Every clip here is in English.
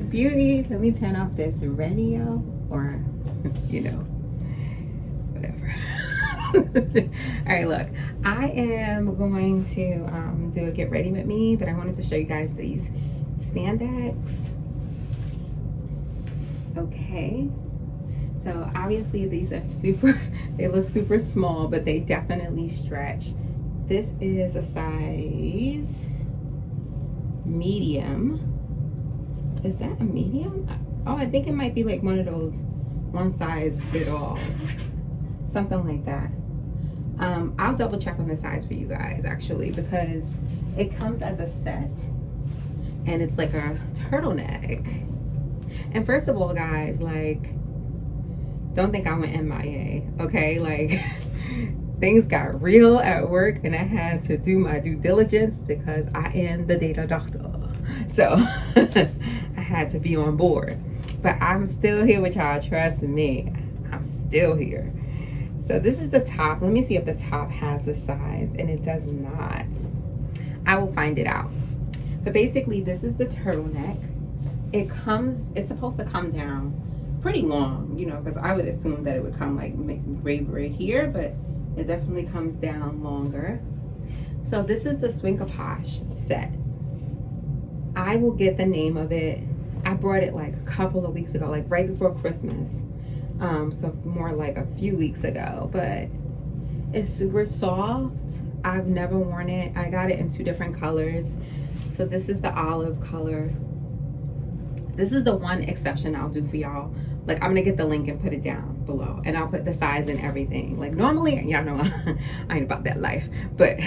Beauty, let me turn off this radio or, you know, whatever. All right, look, I am going to do a get ready with me, but I wanted to show you guys these spandex. Okay, so obviously these are they look super small, but they definitely stretch. This is a size medium. Is that a medium? Oh, I think it might be like one of those one size fit all, something like that. I'll double check on the size for you guys actually, because it comes as a set and it's like a turtleneck. And first of all, guys, like, don't think I went MIA, okay? Like, things got real at work and I had to do my due diligence because I am the data doctor. So I had to be on board. But I'm still here with y'all, trust me. I'm still here. So this is the top. Let me see if the top has the size, and it does not. I will find it out. But basically, this is the turtleneck. It's supposed to come down pretty long, you know, because I would assume that it would come like right here, but it definitely comes down longer. So this is the Swinkaposh set. I will get the name of it. I brought it like a couple of weeks ago, like right before Christmas. So more like a few weeks ago, but it's super soft. I've never worn it. I got it in 2 different colors. So this is the olive color. This is the one exception I'll do for y'all. Like, I'm gonna get the link and put it down below, and I'll put the size and everything. Like, normally, y'all know I ain't about that life, but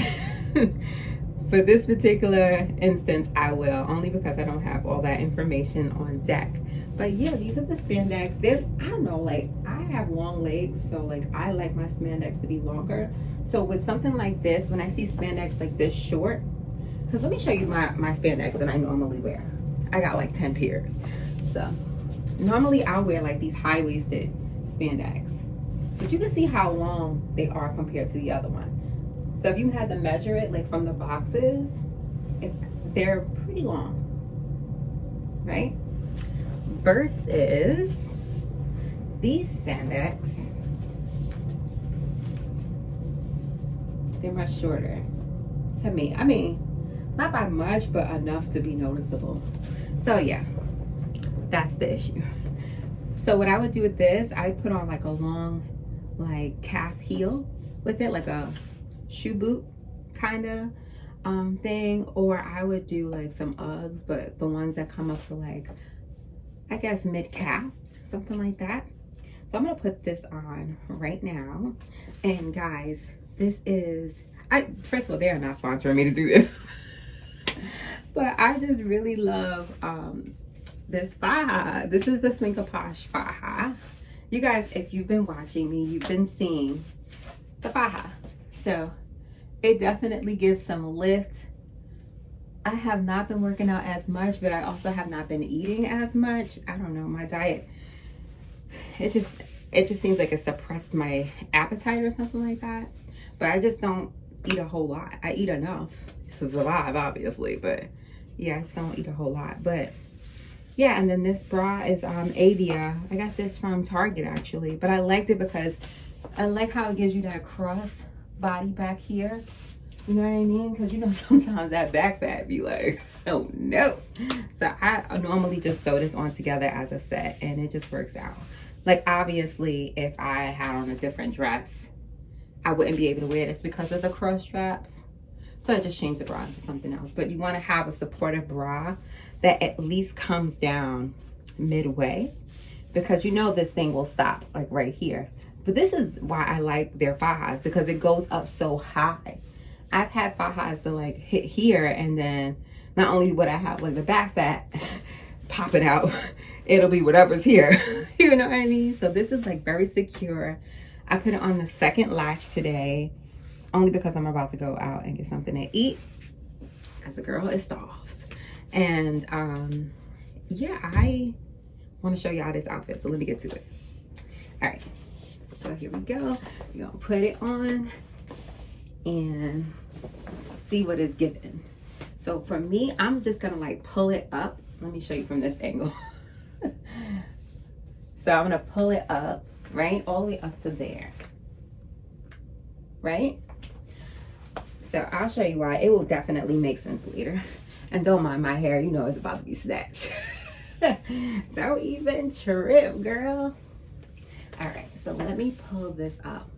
for this particular instance, I will, only because I don't have all that information on deck. But yeah, these are the spandex. I don't know, like, I have long legs, so like I like my spandex to be longer. So with something like this, when I see spandex like this short, because let me show you my spandex that I normally wear. I got like 10 pairs. So normally I'll wear like these high-waisted spandex, but you can see how long they are compared to the other one. So if you had to measure it like from the boxes, they're pretty long, right? Versus these spandex, they're much shorter to me. I mean, not by much, but enough to be noticeable. So yeah, that's the issue. So what I would do with this, I put on like a long like calf heel with it, like a shoe boot kind of thing, or I would do like some Uggs, but the ones that come up to like, I guess, mid-calf, something like that. So I'm gonna put this on right now. And guys, this is, first of all, they are not sponsoring me to do this, but I just really love this faja. This is the Swinkaposh faja. You guys, if you've been watching me, you've been seeing the faja. So it definitely gives some lift. I have not been working out as much, but I also have not been eating as much. I don't know, my diet, it just seems like it suppressed my appetite or something like that. But I just don't eat a whole lot. I eat enough to survive, obviously, but yeah, I just don't eat a whole lot. But yeah, and then this bra is Avia. I got this from Target actually, but I liked it because I like how it gives you that cross body back here. You know what I mean? Because you know sometimes that back fat be like, oh no. So I normally just throw this on together as a set and it just works out. Like, obviously if I had on a different dress, I wouldn't be able to wear this because of the cross straps. So I just changed the bra into something else. But you want to have a supportive bra that at least comes down midway, because you know this thing will stop like right here. But this is why I like their fajas, because it goes up so high. I've had fajas to like hit here, and then not only would I have like the back fat popping out, it'll be whatever's here. You know what I mean? So this is like very secure. I put it on the second latch today, only because I'm about to go out and get something to eat, because the girl is soft. And yeah, I want to show y'all this outfit, so let me get to it. All right, so here we go. We're gonna put it on and see what it's given. So for me, I'm just gonna like pull it up. Let me show you from this angle. So I'm gonna pull it up, right? All the way up to there, right? So I'll show you why. It will definitely make sense later. And don't mind my hair, you know it's about to be snatched. Don't even trip, girl. All right, so let me pull this up.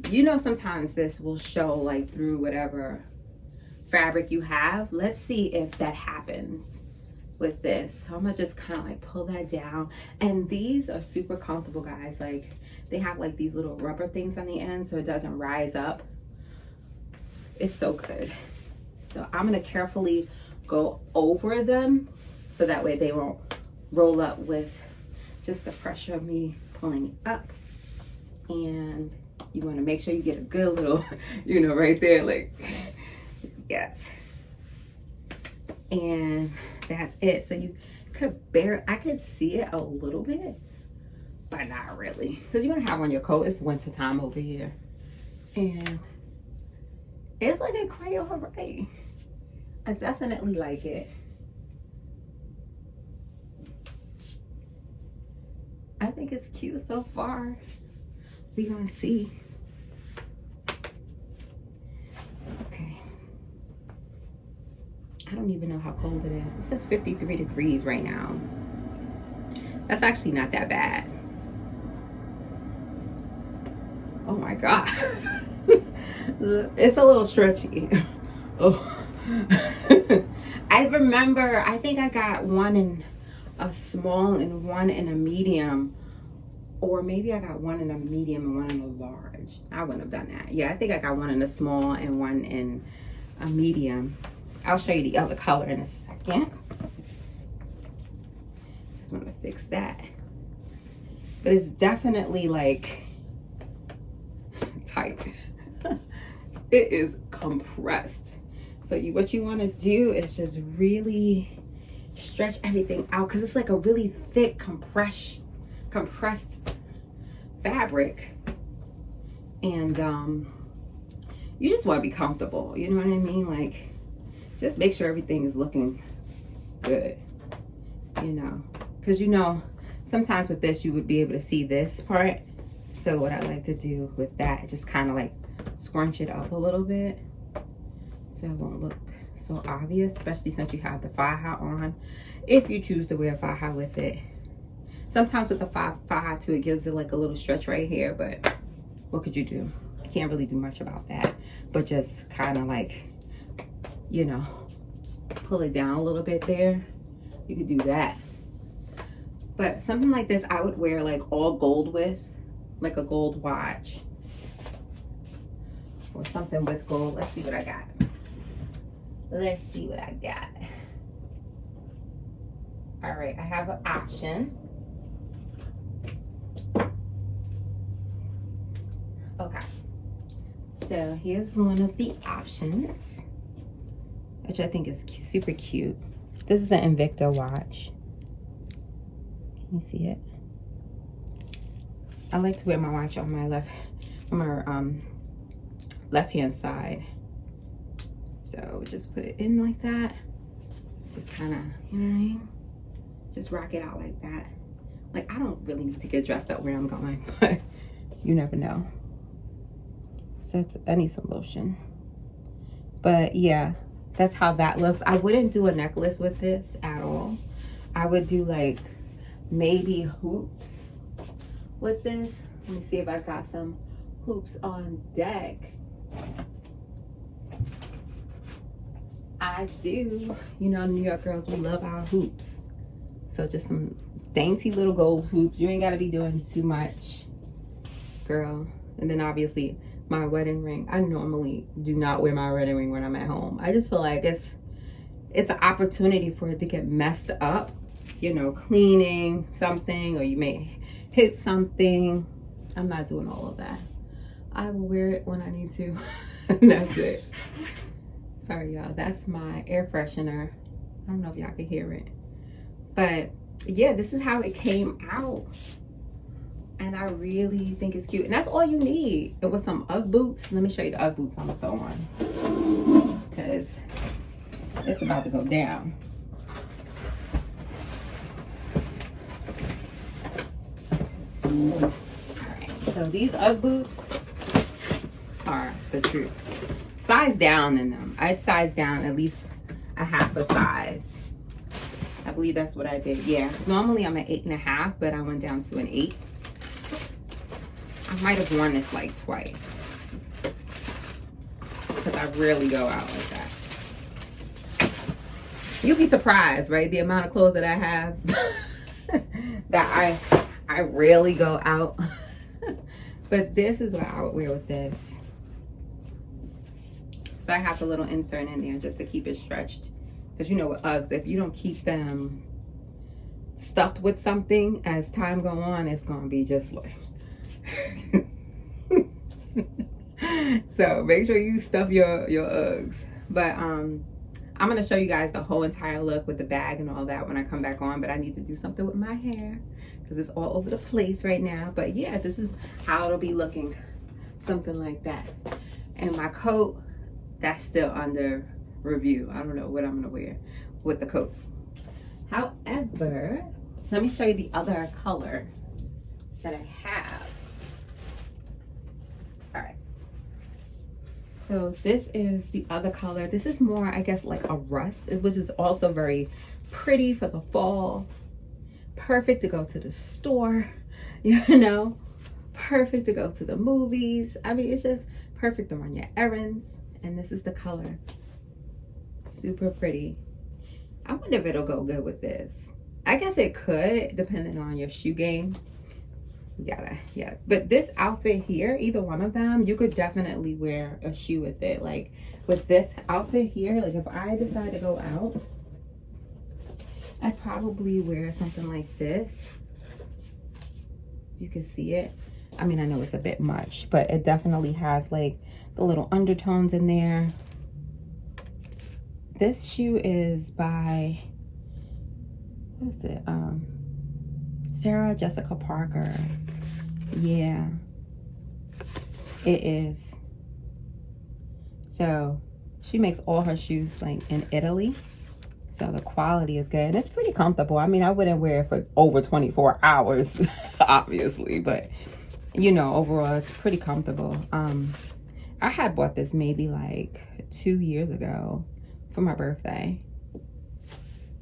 You know, sometimes this will show like through whatever fabric you have. Let's see if that happens with this. So I'm gonna just kind of like pull that down. And these are super comfortable, guys. Like they have like these little rubber things on the end so it doesn't rise up. It's so good. So I'm gonna carefully go over them so that way they won't roll up with just the pressure of me pulling up. And you want to make sure you get a good little, you know, right there, like, yes. And that's it. So you could I could see it a little bit, but not really. Because you're going to have on your coat. It's winter time over here. And it's like a crayon hooray. I definitely like it. I think it's cute so far. We gonna see. Okay. I don't even know how cold it is. It says 53 degrees right now. That's actually not that bad. Oh my God. It's a little stretchy. Oh. I remember, I think I got one in a small and one in a medium, or maybe I got one in a medium and one in a large. I wouldn't have done that. Yeah, I think I got one in a small and one in a medium. I'll show you the other color in a second. Just want to fix that. But it's definitely like tight. It is compressed. So what you want to do is just really stretch everything out, because it's like a really thick compressed fabric. And you just want to be comfortable, you know what I mean? Like, just make sure everything is looking good, you know, because you know sometimes with this you would be able to see this part. So what I like to do with that is just kind of like scrunch it up a little bit so it won't look so obvious, especially since you have the faja on, if you choose to wear faja with it. Sometimes with the faja too, it gives it like a little stretch right here, but what could you do? You can't really do much about that, but just kind of like, you know, pull it down a little bit there. You could do that. But something like this I would wear like all gold with, like a gold watch or something with gold. Let's see what I got. Let's see what I got. All right, I have an option. Okay, so here's one of the options, which I think is super cute. This is an Invicta watch. Can you see it? I like to wear my watch on my left hand side. So just put it in like that. Just kind of, you know what I mean? Just rock it out like that. Like, I don't really need to get dressed up where I'm going, but you never know. So I need some lotion. But yeah, that's how that looks. I wouldn't do a necklace with this at all. I would do like maybe hoops with this. Let me see if I got some hoops on deck. I do. You know, New York girls, we love our hoops. So just some dainty little gold hoops. You ain't got to be doing too much, girl. And then obviously my wedding ring. I normally do not wear my wedding ring when I'm at home. I just feel like it's an opportunity for it to get messed up. You know, cleaning something, or you may hit something. I'm not doing all of that. I will wear it when I need to. That's it. Sorry, y'all. That's my air freshener. I don't know if y'all can hear it. But yeah, this is how it came out. And I really think it's cute. And that's all you need. It was some Ugg boots. Let me show you the Ugg boots I'm gonna throw on, because it's about to go down. Alright, so these Ugg boots are the truth. Size down in them. I'd size down at least a half a size. I believe that's what I did. Yeah, normally I'm at 8.5, but I went down to an 8. I might have worn this like twice because I rarely go out like that. You'll be surprised, right? The amount of clothes that I have that I rarely go out. But this is what I would wear with this. So I have the little insert in there just to keep it stretched. Because you know with Uggs, if you don't keep them stuffed with something, as time go on, it's going to be just like... So make sure you stuff your Uggs. But I'm going to show you guys the whole entire look with the bag and all that when I come back on. But I need to do something with my hair because it's all over the place right now. But yeah, this is how it'll be looking. Something like that. And my coat, that's still under review. I don't know what I'm gonna wear with the coat. However, let me show you the other color that I have. All right, so this is the other color. This is more, I guess, like a rust, which is also very pretty for the fall. Perfect to go to the store, you know, perfect to go to the movies. I mean, it's just perfect to run your errands. And this is the color. Super pretty. I wonder if it'll go good with this. I guess it could, depending on your shoe game. Yeah. But this outfit here, either one of them, you could definitely wear a shoe with it. Like with this outfit here, like if I decide to go out, I'd probably wear something like this. You can see it. I mean, I know it's a bit much, but it definitely has like the little undertones in there. This shoe is by, what is it? Sarah Jessica Parker. Yeah, it is. So she makes all her shoes like in Italy. So the quality is good and it's pretty comfortable. I mean, I wouldn't wear it for over 24 hours, obviously, but you know, overall it's pretty comfortable. I had bought this maybe like 2 years ago for my birthday.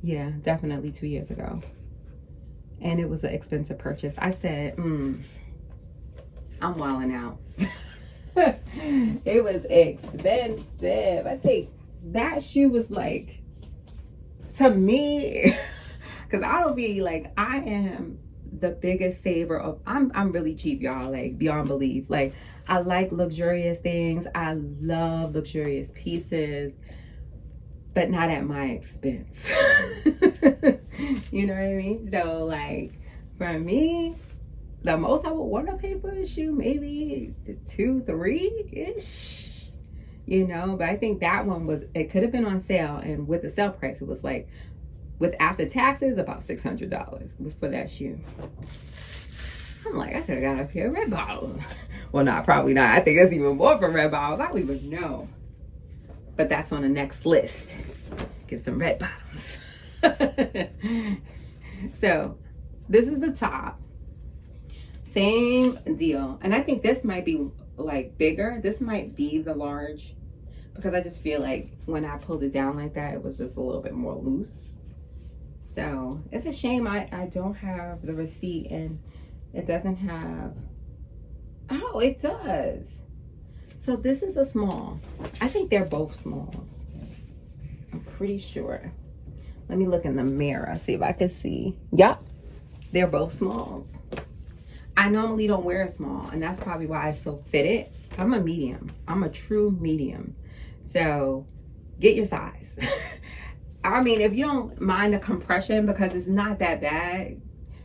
Yeah, definitely 2 years ago. And it was an expensive purchase. I said, I'm wilding out. It was expensive. I think that shoe was like, to me, because I don't be like, I am the biggest saver of, I'm really cheap, y'all, like beyond belief. Like I like luxurious things. I love luxurious pieces, but not at my expense. You know what I mean? So like for me, the most I would want to pay for a shoe, maybe 2, 3-ish, you know. But I think that one was, it could have been on sale, and with the sale price, it was like, with after taxes, about $600 for that shoe. I'm like, I could have got a pair of red bottoms. Well, not, probably not. I think it's even more for red bottoms. I don't even know. But that's on the next list. Get some red bottoms. So this is the top. Same deal. And I think this might be like bigger. This might be the large, because I just feel like when I pulled it down like that, it was just a little bit more loose. So it's a shame I don't have the receipt, and it doesn't have, oh, it does. So this is a small. I think they're both smalls. I'm pretty sure. Let me look in the mirror, see if I can see. Yep, they're both smalls. I normally don't wear a small, and that's probably why I still fit it. I'm a medium. I'm a true medium. So get your size. I mean, if you don't mind the compression, because it's not that bad,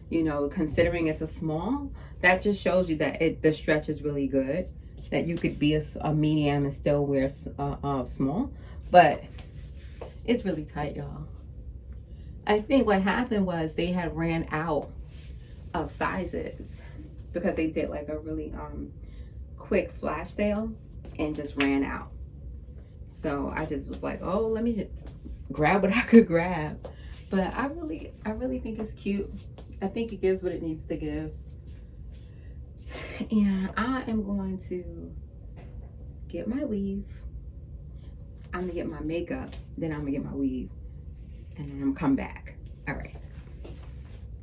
you know, considering it's a small, that just shows you that the stretch is really good, that you could be a medium and still wear small. But it's really tight, y'all. I think what happened was they had ran out of sizes, because they did like a really quick flash sale and just ran out. So I just was like, oh, let me just grab what I could grab. But I really think it's cute. I think it gives what it needs to give. And I am going to get my weave. I'm gonna get my makeup, then I'm gonna get my weave, and then I'm gonna come back. All right.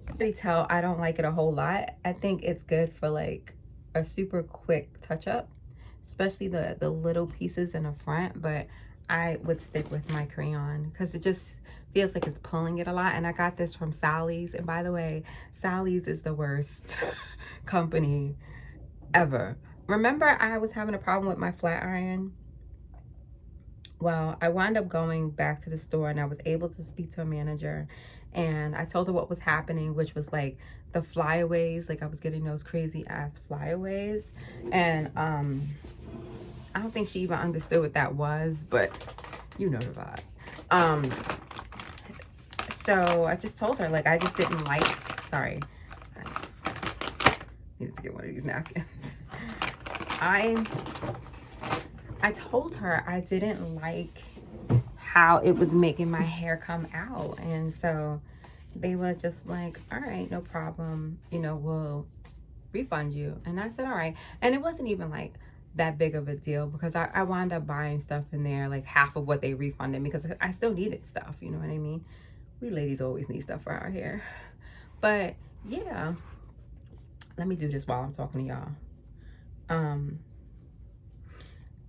Already tell I don't like it a whole lot. I think it's good for like a super quick touch up, especially the little pieces in the front, but I would stick with my crayon because it just feels like it's pulling it a lot. And I got this from Sally's, and by the way, Sally's is the worst company ever. Remember I was having a problem with my flat iron? Well, I wound up going back to the store, and I was able to speak to a manager, and I told her what was happening, which was like the flyaways, like I was getting those crazy ass flyaways. And I don't think she even understood what that was, but you know the vibe. So I just told her, like, I just didn't like, sorry, I just needed to get one of these napkins. I told her I didn't like how it was making my hair come out. And so they were just like, all right, no problem. You know, we'll refund you. And I said, all right. And it wasn't even like that big of a deal because I wound up buying stuff in there, like half of what they refunded me because I still needed stuff. You know what I mean? We ladies always need stuff for our hair. But yeah, let me do this while I'm talking to y'all.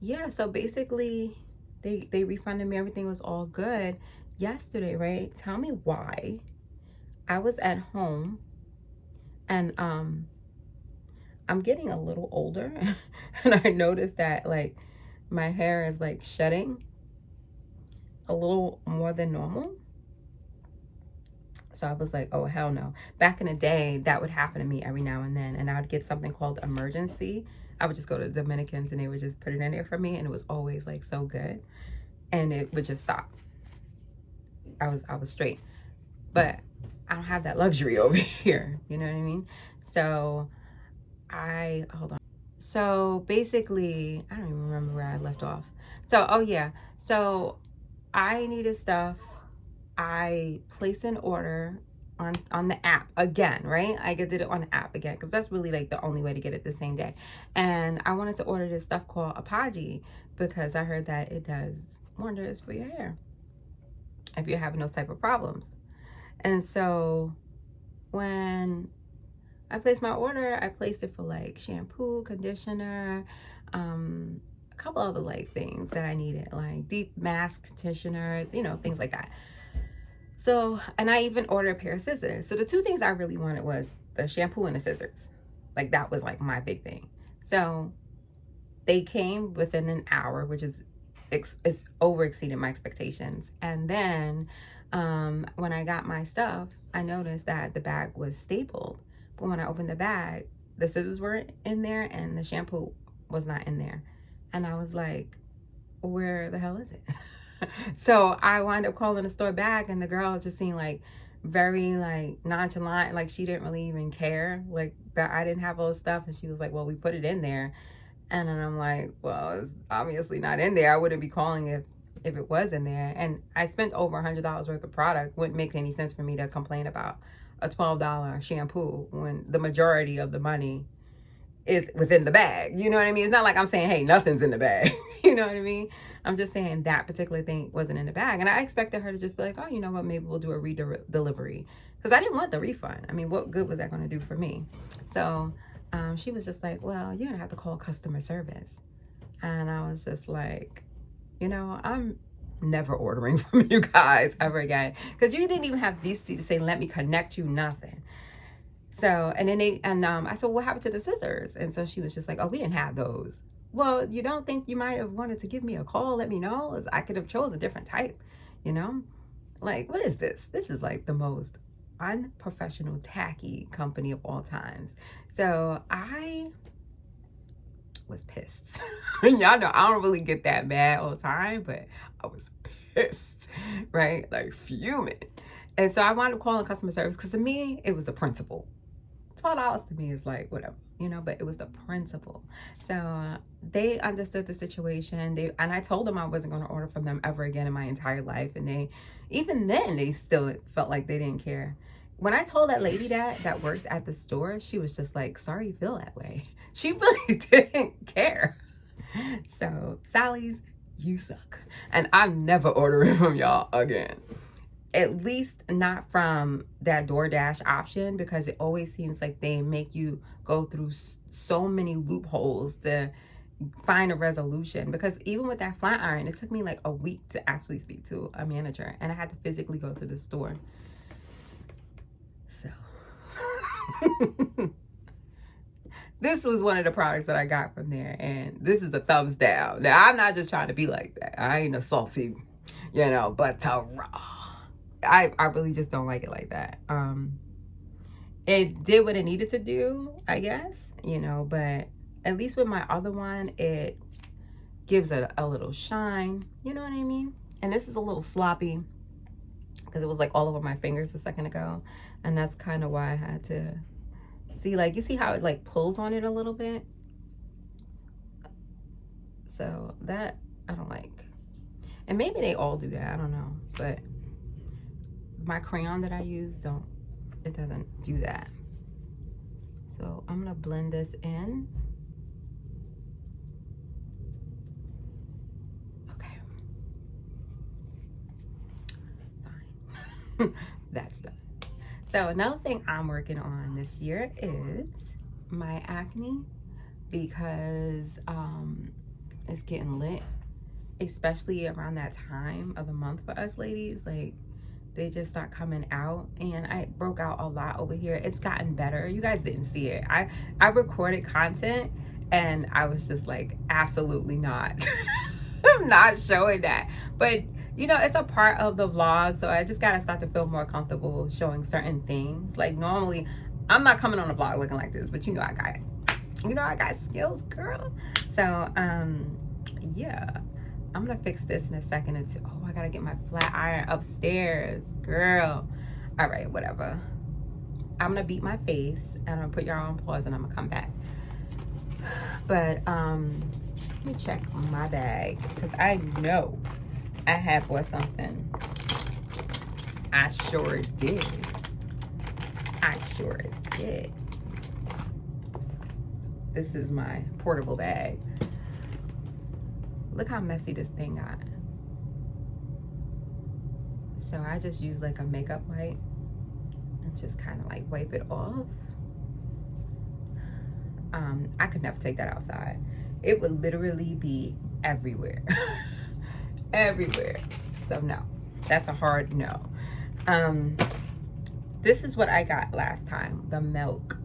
Yeah, so basically they refunded me. Everything was all good yesterday, right? Tell me why. I was at home, and I'm getting a little older, and I noticed that like my hair is like shedding a little more than normal. So I was like, oh hell no. Back in the day, that would happen to me every now and then, and I would get something called emergency. I would just go to the Dominicans and they would just put it in there for me, and it was always like so good, and it would just stop. I was straight. But I don't have that luxury over here, you know what I mean? So hold on. So basically, I don't even remember where I left off. So oh yeah, so I needed stuff. I placed an order on the app again, right? I did it on the app again because that's really like the only way to get it the same day. And I wanted to order this stuff called Apogee because I heard that it does wonders for your hair if you're having those type of problems. And so when I placed my order, I placed it for like shampoo, conditioner, a couple other like things that I needed, like deep mask conditioners, you know, things like that. So, and I even ordered a pair of scissors. So the two things I really wanted was the shampoo and the scissors. Like that was like my big thing. So they came within an hour, which is it's over exceeded my expectations. And then when I got my stuff, I noticed that the bag was stapled. But when I opened the bag, the scissors were in there and the shampoo was not in there. And I was like, where the hell is it? So I wound up calling the store back, and the girl just seemed like very like nonchalant, like she didn't really even care, like that I didn't have all the stuff. And she was like, well, we put it in there. And then I'm like, well, it's obviously not in there. I wouldn't be calling if it was in there. And I spent over $100 worth of product. Wouldn't make any sense for me to complain about a $12 shampoo when the majority of the money is within the bag. You know what I mean? It's not like I'm saying, hey, nothing's in the bag. You know what I mean? I'm just saying that particular thing wasn't in the bag. And I expected her to just be like, oh, you know what? Maybe we'll do a redelivery. Because I didn't want the refund. I mean, what good was that going to do for me? So she was just like, well, you're going to have to call customer service. And I was just like, you know, I'm never ordering from you guys ever again. Because you didn't even have decency to say, let me connect you, nothing. So, and then I said, what happened to the scissors? And so she was just like, oh, we didn't have those. Well, you don't think you might have wanted to give me a call, let me know? I could have chose a different type, you know? Like, what is this? This is like the most unprofessional, tacky company of all times. So I was pissed. Y'all know I don't really get that mad all the time, but I was pissed, right? Like fuming. And so I wound up calling customer service because to me, it was the principle. $12 to me is like whatever, you know, but it was the principle. So they understood the situation. And I told them I wasn't going to order from them ever again in my entire life. And even then they still felt like they didn't care. when I told that lady that worked at the store, she was just like, sorry you feel that way. She really didn't care. So, Sally's, you suck. And I'm never ordering from y'all again. At least not from that DoorDash option, because it always seems like they make you go through so many loopholes to find a resolution. Because even with that flat iron, it took me like a week to actually speak to a manager, and I had to physically go to the store. So this was one of the products that I got from there, and this is a thumbs down. Now, I'm not just trying to be like that. I ain't a salty, butter raw. I really just don't like it like that. It did what it needed to do, I guess, but at least with my other one, it gives it a little shine, you know what I mean? And this is a little sloppy because it was like all over my fingers a second ago, and that's kind of why I had to see, like, you see how it like pulls on it a little bit? So that I don't like. And maybe they all do that, I don't know, but my crayon that I use it doesn't do that. So I'm gonna blend this in. Okay, fine. That's done. So another thing I'm working on this year is my acne, because it's getting lit, especially around that time of the month for us ladies. Like, they just start coming out, and I broke out a lot over here. It's gotten better. You guys didn't see it. I recorded content and I was just like, absolutely not. I'm not showing that. But it's a part of the vlog, so I just gotta start to feel more comfortable showing certain things. Like, normally I'm not coming on a vlog looking like this, but I got skills, girl. So yeah, I'm gonna fix this in a second. Oh, I gotta get my flat iron upstairs, girl. All right, whatever. I'm gonna beat my face and I'm gonna put y'all on pause, and I'm gonna come back. But let me check my bag, because I know I had bought something. I sure did. This is my portable bag. Look how messy this thing got. So I just use like a makeup wipe and just kind of like wipe it off. I could never take that outside. It would literally be everywhere. Everywhere. So no, that's a hard no. This is what I got last time, the milk.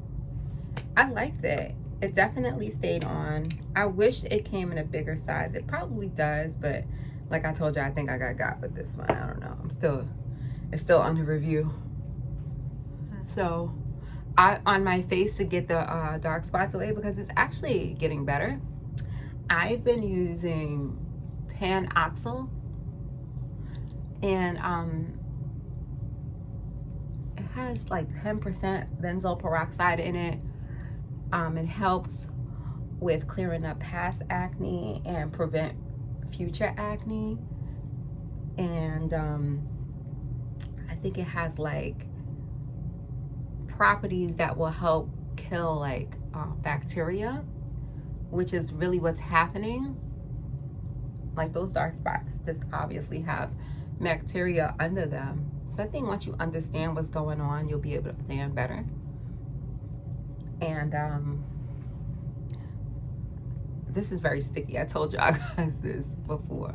I liked it. It definitely stayed on. I wish it came in a bigger size. It probably does, but like I told you, I think I got with this one. I don't know. It's still under review. So on my face, to get the dark spots away, because it's actually getting better, I've been using Pan-Oxyl, and it has like 10% benzoyl peroxide in it. It helps with clearing up past acne and prevent future acne. And I think it has like properties that will help kill like bacteria, which is really what's happening. Like, those dark spots just obviously have bacteria under them. So I think once you understand what's going on, you'll be able to plan better. And this is very sticky. I told y'all guys this before.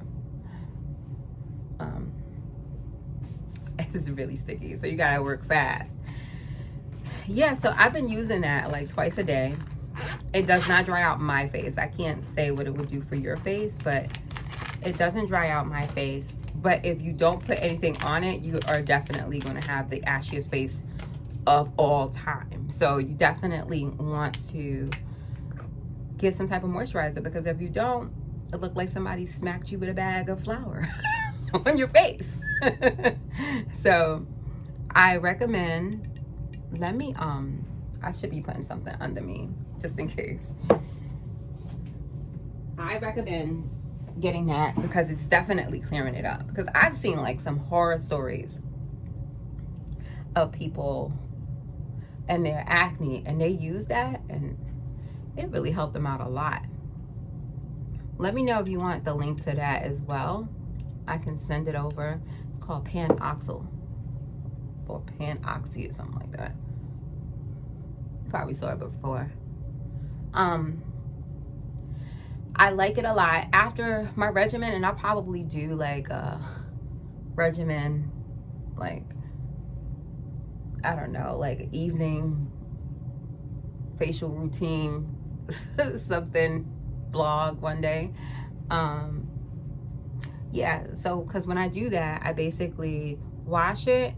It's really sticky, so you gotta work fast. Yeah, so I've been using that like twice a day. It does not dry out my face. I can't say what it would do for your face, but it doesn't dry out my face. But if you don't put anything on it, you are definitely going to have the ashiest face of all time. So you definitely want to get some type of moisturizer, because if you don't, it look like somebody smacked you with a bag of flour on your face. So I recommend, I should be putting something under me just in case. I recommend getting that because it's definitely clearing it up. Because I've seen like some horror stories of people and their acne, and they use that, and it really helped them out a lot. Let me know if you want the link to that as well. I can send it over. It's called Panoxyl or Panoxy or something like that. You probably saw it before. I like it a lot. After my regimen, and I'll probably do like a regimen, like, I don't know, like evening facial routine, something, blog one day. Yeah, so because when I do that, I basically wash it.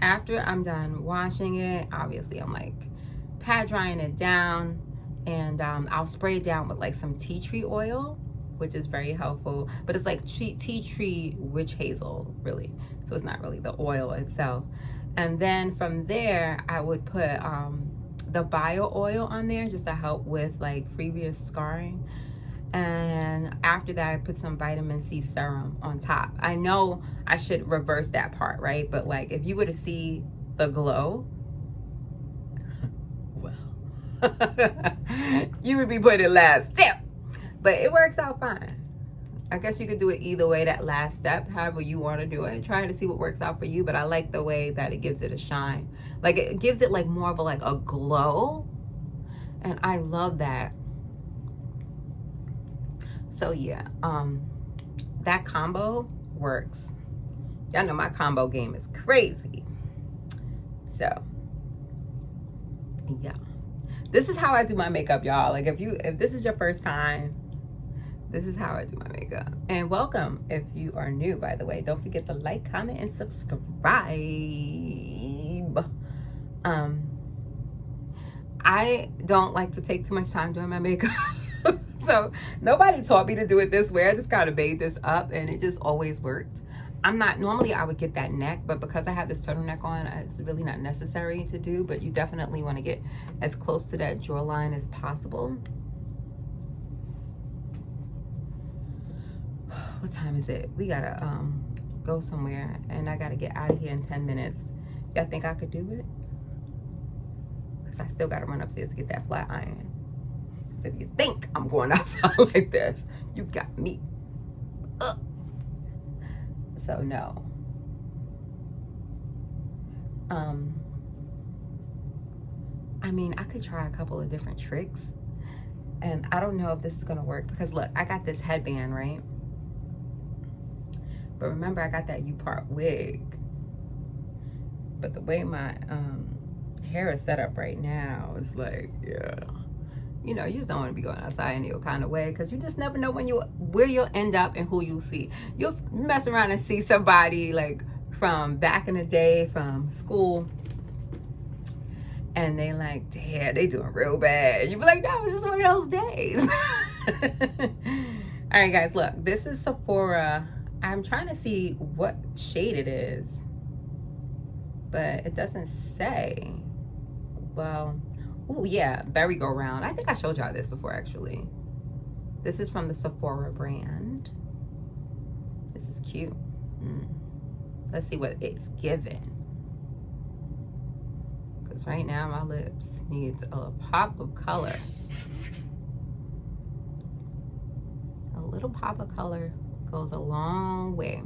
After I'm done washing it, obviously I'm like pad drying it down, and I'll spray it down with like some tea tree oil, which is very helpful, but it's like tea tree witch hazel, really, so it's not really the oil itself. And then from there I would put the bio oil on there just to help with like previous scarring. And after that I put some vitamin C serum on top. I know I should reverse that part, right? But like, if you were to see the glow, well, you would be putting it last step, but it works out fine. I guess you could do it either way, that last step, however you want to do it. Try to see what works out for you, but I like the way that it gives it a shine. Like, it gives it like more of a, like a glow, and I love that. So yeah, that combo works. Y'all know my combo game is crazy. So yeah, this is how I do my makeup, y'all. Like, if this is your first time, this is how I do my makeup. And welcome if you are new, by the way. Don't forget to like, comment, and subscribe. I don't like to take too much time doing my makeup. So nobody taught me to do it this way. I just kind of made this up, and it just always worked. Normally I would get that neck, but because I have this turtleneck on, it's really not necessary to do, but you definitely want to get as close to that jawline as possible. What time is it? We gotta go somewhere, and I gotta get out of here in 10 minutes. Y'all think I could do it? Because I still gotta run upstairs to get that flat iron. If you think I'm going outside like this, you got me. So no. I mean, I could try a couple of different tricks, and I don't know if this is gonna work, because look, I got this headband, right? But remember, I got that U-part wig. But the way my hair is set up right now, it's like, yeah. You know, you just don't want to be going outside any kind of way, because you just never know where you'll end up and who you'll see. You'll mess around and see somebody like from back in the day from school, and they like, damn, they doing real bad. You be like, no, it's just one of those days. All right, guys, look, this is Sephora. I'm trying to see what shade it is, but it doesn't say. Well, oh yeah, Berry Go Round. I think I showed y'all this before, actually. This is from the Sephora brand. This is cute. Let's see what it's given. Because right now my lips needs a pop of color. A little pop of color goes a long way.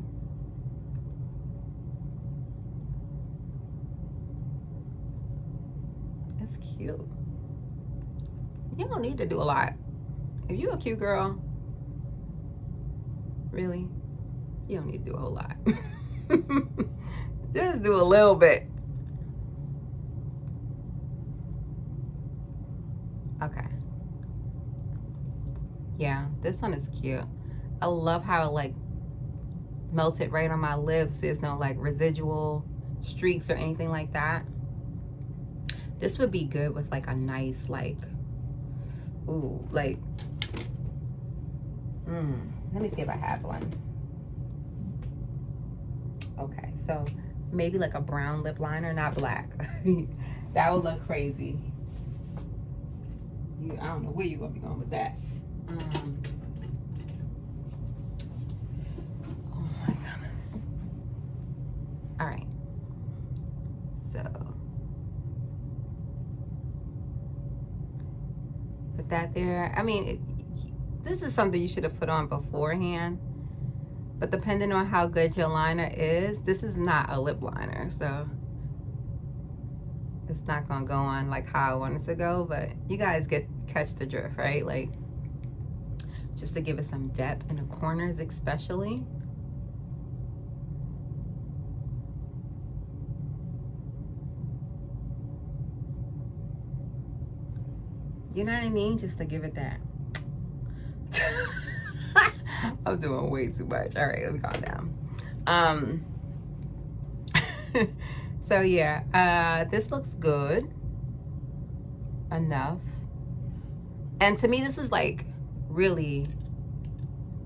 It's cute. You don't need to do a lot. If you're a cute girl, really, you don't need to do a whole lot. Just do a little bit. Okay. Yeah, this one is cute. I love how it like melted right on my lips. There's no like residual streaks or anything like that. This would be good with like a nice like, ooh, like, let me see if I have one. Okay, so maybe like a brown lip liner, not black. That would look crazy. I don't know where you're gonna be going with that. Oh my goodness. All right. So put that there. I mean, this is something you should have put on beforehand, but depending on how good your liner is, this is not a lip liner, so it's not gonna go on like how I want it to go, but you guys catch the drift, right? Like, just to give it some depth in the corners especially. You know what I mean? Just to give it that. I'm doing way too much. All right, let me calm down. So yeah, this looks good enough. And to me, this was like really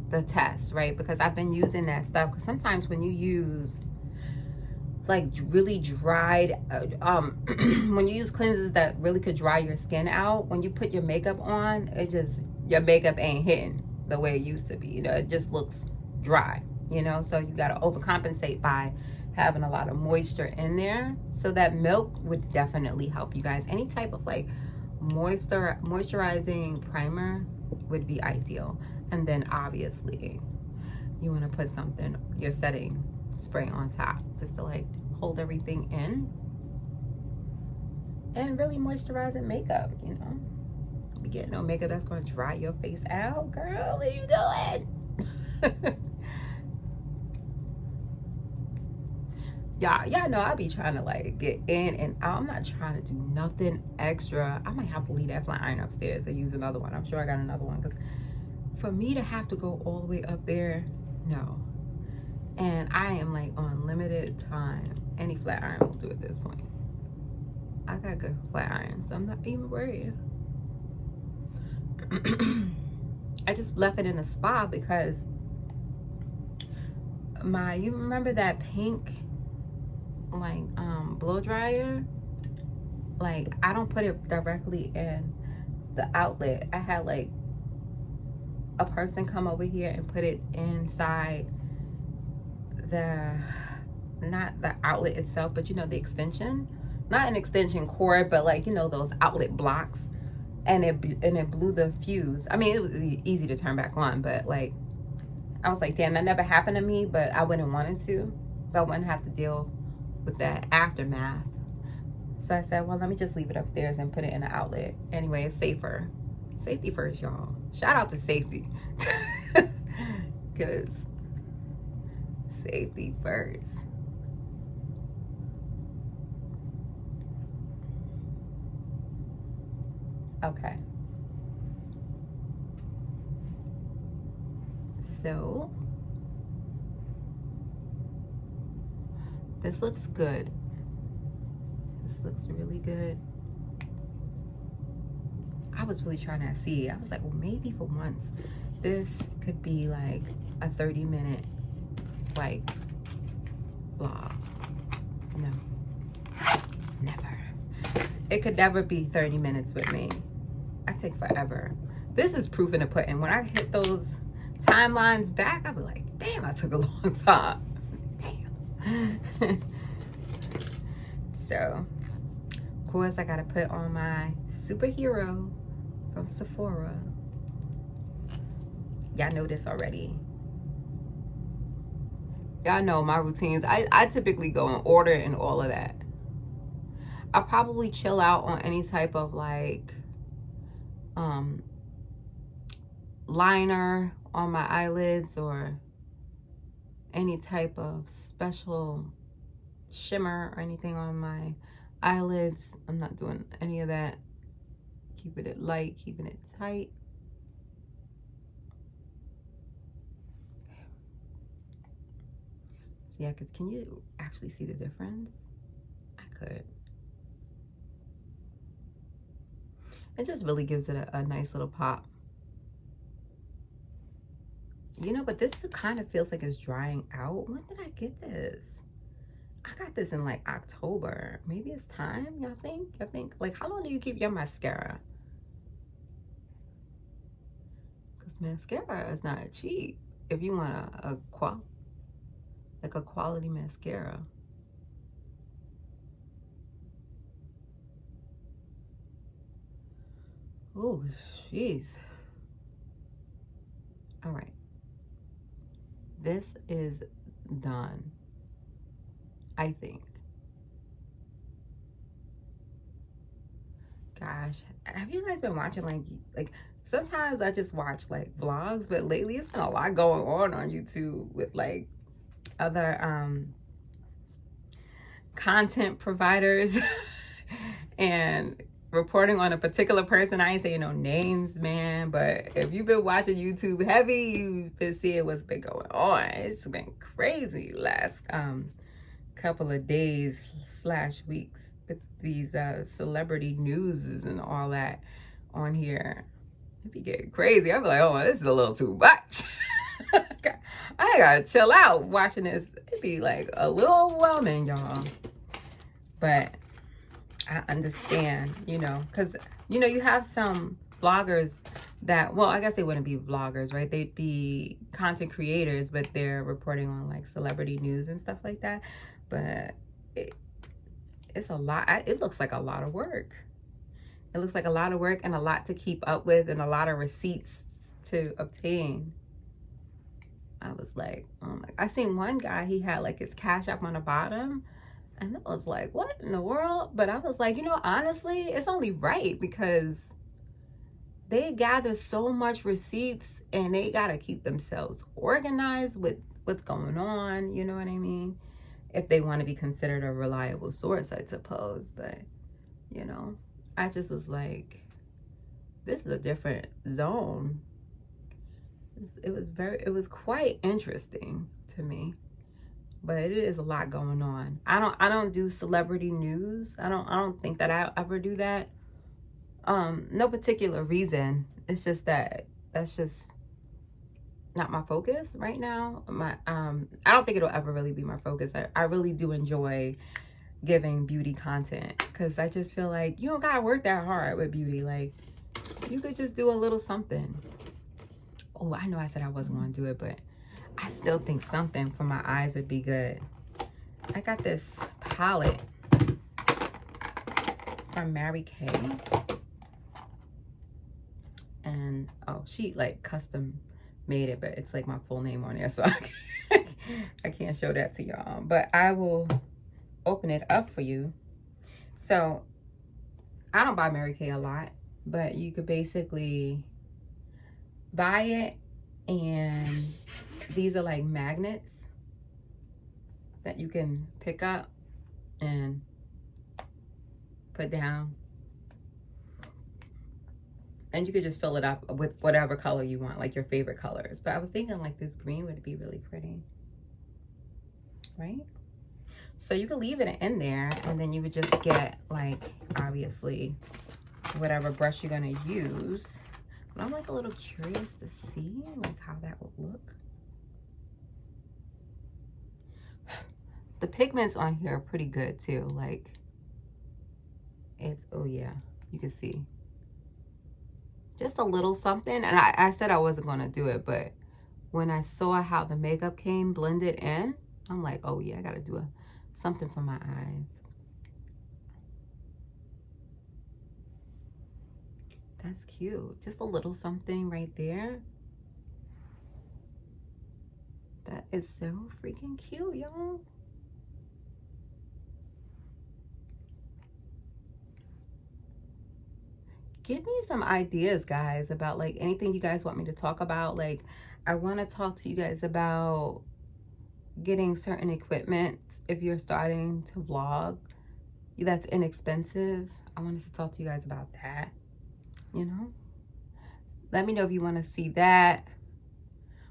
the test, right? Because I've been using that stuff. Because sometimes when you use like really dried, when you use cleansers that really could dry your skin out, when you put your makeup on, it just, your makeup ain't hitting the way it used to be. You know, it just looks dry, you know? So you got to overcompensate by having a lot of moisture in there. So that milk would definitely help you guys. Any type of like moisturizing primer would be ideal. And then obviously you want to put something, your setting spray on top, just to like hold everything in and really moisturizing makeup, you know. Don't be getting no makeup that's going to dry your face out. Girl, what are you doing? Y'all know I be trying to like get in and out. I'm not trying to do nothing extra. I might have to leave that flat iron upstairs and use another one. I'm sure I got another one, because for me to have to go all the way up there, no. And I am like on limited time. Any flat iron will do at this point. I got good flat iron, so I'm not even worried. I just left it in a spa because you remember that pink like blow dryer? Like, I don't put it directly in the outlet. I had like a person come over here and put it inside not the outlet itself, but you know, the extension, not an extension cord, but like, you know, those outlet blocks, and it blew the fuse. I mean, it was easy to turn back on, but like, I was like, damn, that never happened to me, but I wouldn't want it to, so I wouldn't have to deal with that aftermath. So I said, well, let me just leave it upstairs and put it in the outlet. Anyway, it's safer. Safety first, y'all. Shout out to safety. Because safety first. Okay. So this looks good. This looks really good. I was really trying to see. I was like, well, maybe for once this could be like a 30-minute like vlog. No, never. It could never be 30 minutes with me. I take forever. This is proof in the pudding. When I hit those timelines back, I'll be like, damn, I took a long time. Damn. So, of course, I gotta put on my superhero from Sephora. Y'all know this already. Y'all know my routines. I typically go in order and all of that. I'll probably chill out on any type of like liner on my eyelids or any type of special shimmer or anything on my eyelids. I'm not doing any of that. Keeping it light, keeping it tight. So yeah, can you actually see the difference? I could. It just really gives it a nice little pop. You know, but this kind of feels like it's drying out. When did I get this? I got this in like October. Maybe it's time, y'all think? Y'all think? Like, how long do you keep your mascara? Because mascara is not cheap if you want a quality mascara. Oh, jeez. All right. This is done, I think. Gosh, have you guys been watching like sometimes I just watch like vlogs, but lately it's been a lot going on YouTube with like other content providers and reporting on a particular person. I ain't saying no names, man, but if you've been watching YouTube heavy, you've been seeing what's been going on. It's been crazy last couple of days / weeks with these celebrity newses and all that on here. It be getting crazy. I be like, oh, this is a little too much. I gotta chill out watching this. It be like a little overwhelming, y'all. But I understand, you know, because, you know, you have some vloggers that, well, I guess they wouldn't be vloggers, right? They'd be content creators, but they're reporting on like celebrity news and stuff like that. But it's a lot. It looks like a lot of work. It looks like a lot of work and a lot to keep up with and a lot of receipts to obtain. I was like, oh my, I seen one guy, he had like his Cash App on the bottom. And I was like, what in the world? But I was like, you know, honestly, it's only right because they gather so much receipts and they got to keep themselves organized with what's going on. You know what I mean? If they want to be considered a reliable source, I suppose. But, you know, I just was like, this is a different zone. It was quite interesting to me. But it is a lot going on. I don't do celebrity news. I don't think that I ever do that. No particular reason. It's just that that's just not my focus right now. I don't think it'll ever really be my focus. I really do enjoy giving beauty content because I just feel like you don't gotta work that hard with beauty. Like you could just do a little something. Oh, I know I said I wasn't gonna do it, but I still think something for my eyes would be good. I got this palette from Mary Kay. And, oh, she like custom made it, but it's like my full name on there. So I can't show that to y'all. But I will open it up for you. So I don't buy Mary Kay a lot, but you could basically buy it, and these are like magnets that you can pick up and put down. And you could just fill it up with whatever color you want, like your favorite colors. But I was thinking like this green would be really pretty, right? So you could leave it in there, and then you would just get like, obviously, whatever brush you're gonna use. But I'm like a little curious to see like how that would look. The pigments on here are pretty good too. Like it's, oh yeah, you can see. Just a little something. And I said I wasn't gonna do it, but when I saw how the makeup came blended in, I'm like, oh yeah, I gotta do something for my eyes. That's cute. Just a little something right there. That is so freaking cute, y'all. Give me some ideas, guys, about like anything you guys want me to talk about. Like, I want to talk to you guys about getting certain equipment if you're starting to vlog that's inexpensive. I wanted to talk to you guys about that. You know, let me know if you want to see that,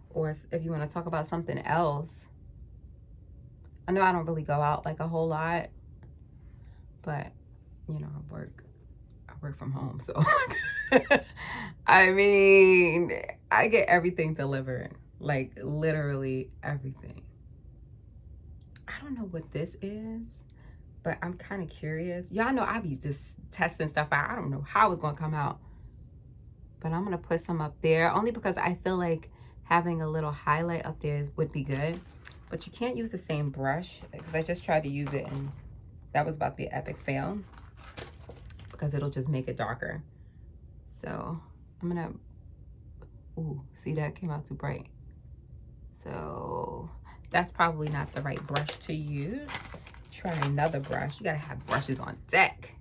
or if you want to talk about something else. I know I don't really go out like a whole lot, but you know, I work from home, so I mean, I get everything delivered, like literally everything. I don't know what this is, but I'm kind of curious. Y'all know I be just testing stuff out. I don't know how it's gonna come out, but I'm gonna put some up there only because I feel like having a little highlight up there would be good. But you can't use the same brush because I just tried to use it and that was about to be an epic fail because it'll just make it darker. So I'm gonna, ooh, see, that came out too bright. So that's probably not the right brush to use. Try another brush. You gotta have brushes on deck.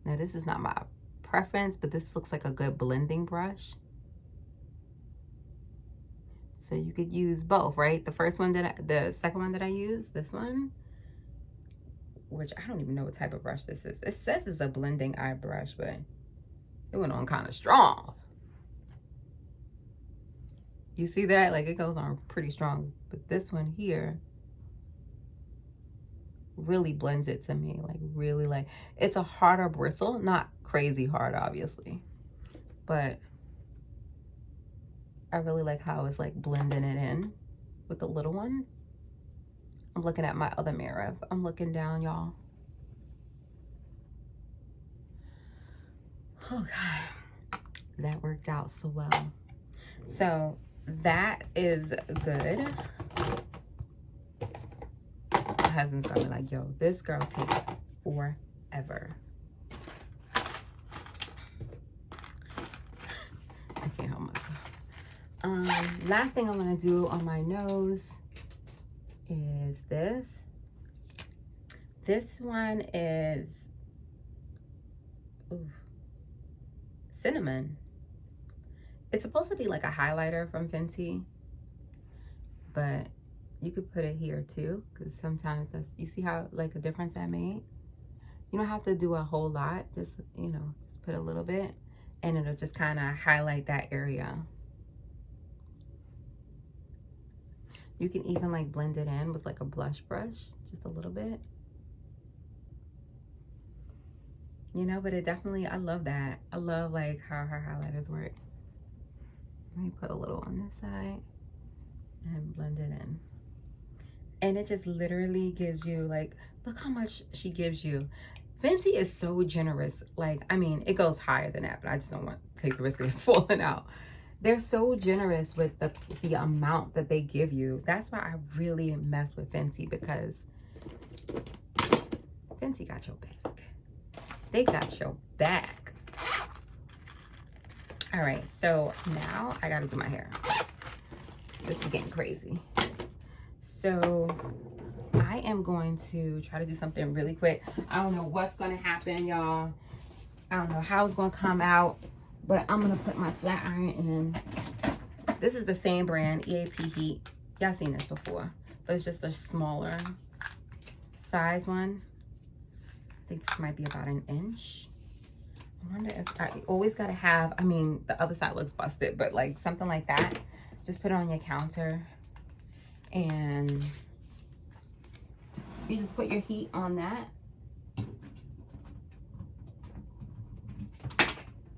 Now this is not my preference, but this looks like a good blending brush. So you could use both, right? The second one that I used, this one, which I don't even know what type of brush this is. It says it's a blending eye brush, but it went on kind of strong. You see that? Like, it goes on pretty strong. But this one here really blends it to me. Like, really, like, it's a harder bristle. Not crazy hard, obviously. But I really like how it's like blending it in with the little one. I'm looking at my other mirror. I'm looking down, y'all. Oh, God. That worked out so well. So that is good. My husband's gonna be like, yo, this girl takes forever. I can't help myself. Last thing I'm gonna do on my nose is this. This one is cinnamon. It's supposed to be like a highlighter from Fenty, but you could put it here too, because sometimes that's, you see how like a difference that made? You don't have to do a whole lot, just, you know, just put a little bit and it'll just kind of highlight that area. You can even like blend it in with like a blush brush, just a little bit. You know, but it definitely, I love that. I love like how her highlighters work. Let me put a little on this side and blend it in. And it just literally gives you like, look how much she gives you. Fenty is so generous. Like, I mean, it goes higher than that, but I just don't want to take the risk of it falling out. They're so generous with the amount that they give you. That's why I really mess with Fenty, because Fenty got your back. They got your back. All right, so now I gotta do my hair. This is getting crazy. So I am going to try to do something really quick. I don't know what's gonna happen, y'all. I don't know how it's gonna come out, but I'm gonna put my flat iron in. This is the same brand, EAP Heat. Y'all seen this before, but it's just a smaller size one. I think this might be about an inch. I wonder if I always gotta have, I mean, the other side looks busted, but like something like that. Just put it on your counter and you just put your heat on that.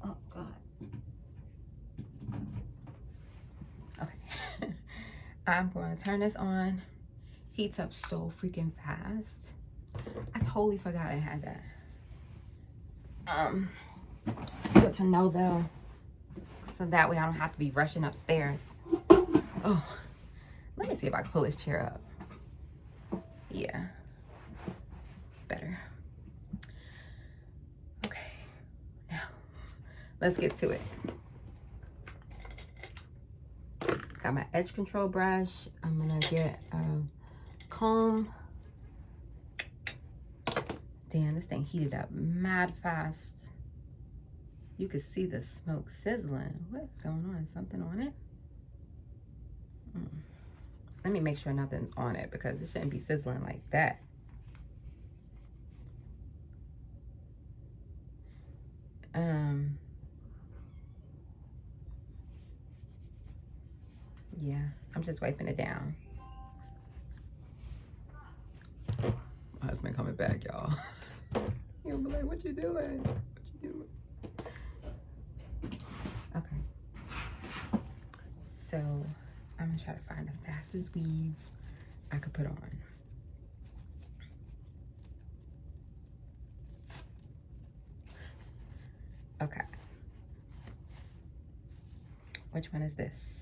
Oh God. Okay. I'm going to turn this on. Heats up so freaking fast. I totally forgot I had that. Good to know though, so that way I don't have to be rushing upstairs. Oh, let me see if I can pull this chair up. Yeah, better. Okay, now let's get to it. Got my edge control brush. I'm gonna get a comb. Damn, this thing heated up mad fast. You could see the smoke sizzling. What's going on? Something on it? Let me make sure nothing's on it, because it shouldn't be sizzling like that. Yeah, I'm just wiping it down. My husband coming back, y'all. He'll be like, what you doing? What you doing? Okay. So I'm gonna try to find the fastest weave I could put on. Okay. Which one is this?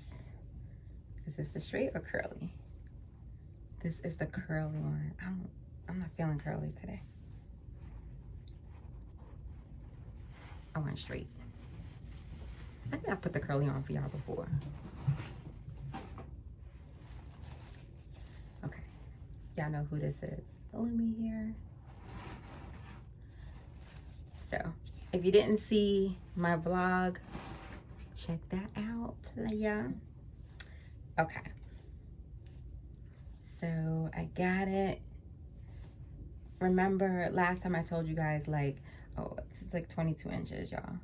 Is this the straight or curly? This is the curly one. I'm not feeling curly today. I went straight. I think I put the curly on for y'all before. Okay. Y'all know who this is. Lumi here. So, if you didn't see my vlog, check that out, playa. Okay. So, I got it. Remember last time I told you guys, like, oh, it's like 22 inches, y'all.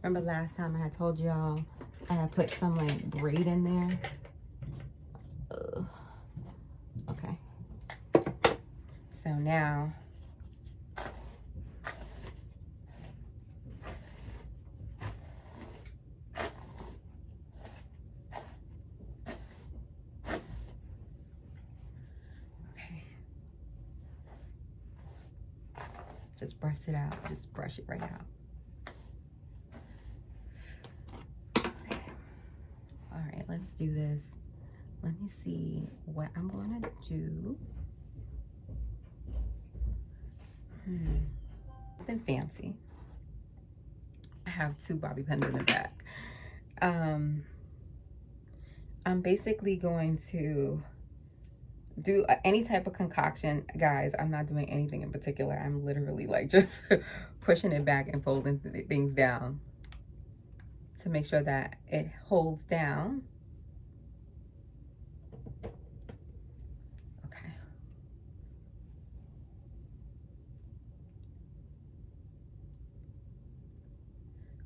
Remember last time I had told y'all I had put some like braid in there? Okay. So now, okay. Just brush it out. Just brush it right out. All right, let's do this. Let me see what I'm gonna do. Nothing fancy. I have 2 bobby pins in the back. I'm basically going to do any type of concoction. Guys, I'm not doing anything in particular. I'm literally like just pushing it back and folding things down to make sure that it holds down. Okay.